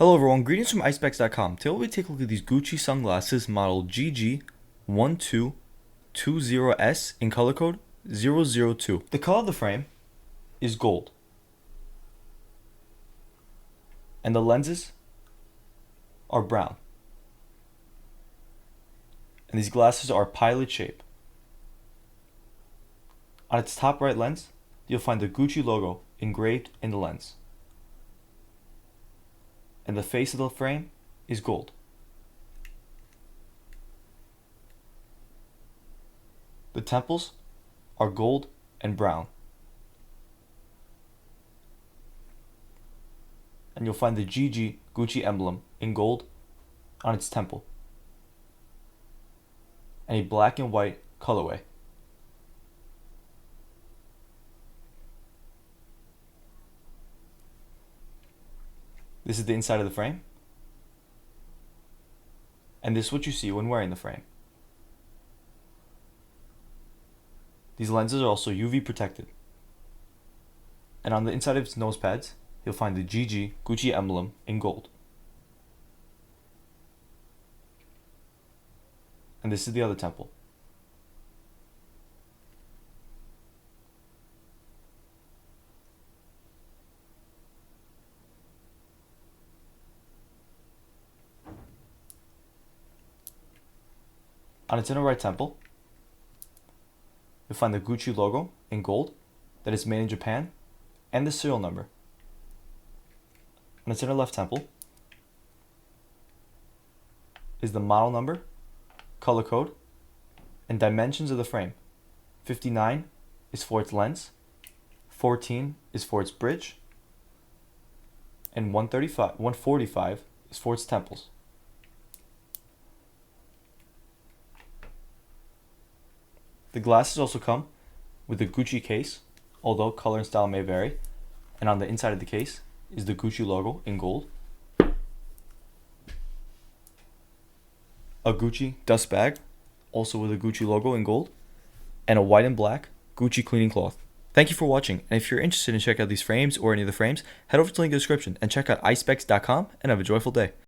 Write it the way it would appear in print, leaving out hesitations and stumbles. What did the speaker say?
Hello everyone, greetings from Eyespecs.com. Today we'll take a look at these Gucci sunglasses model GG1220S in color code 002. The color of the frame is gold. And the lenses are brown. And these glasses are pilot shape. On its top right lens, you'll find the Gucci logo engraved in the lens. And the face of the frame is gold. The temples are gold and brown. And you'll find the GG Gucci emblem in gold on its temple. And a black and white colorway. This is the inside of the frame. And this is what you see when wearing the frame. These lenses are also UV protected. And on the inside of its nose pads, you'll find the GG Gucci emblem in gold. And this is the other temple. On its inner right temple, you'll find the Gucci logo in gold that is made in Japan and the serial number. On its inner left temple is the model number, color code, and dimensions of the frame. 59 is for its lens, 14 is for its bridge, and 145 is for its temples. The glasses also come with the Gucci case, although color and style may vary, and on the inside of the case is the Gucci logo in gold, a Gucci dust bag, also with a Gucci logo in gold, and a white and black Gucci cleaning cloth. Thank you for watching, and if you're interested in checking out these frames or any of the frames, head over to the link in the description and check out Eyespecs.com and have a joyful day.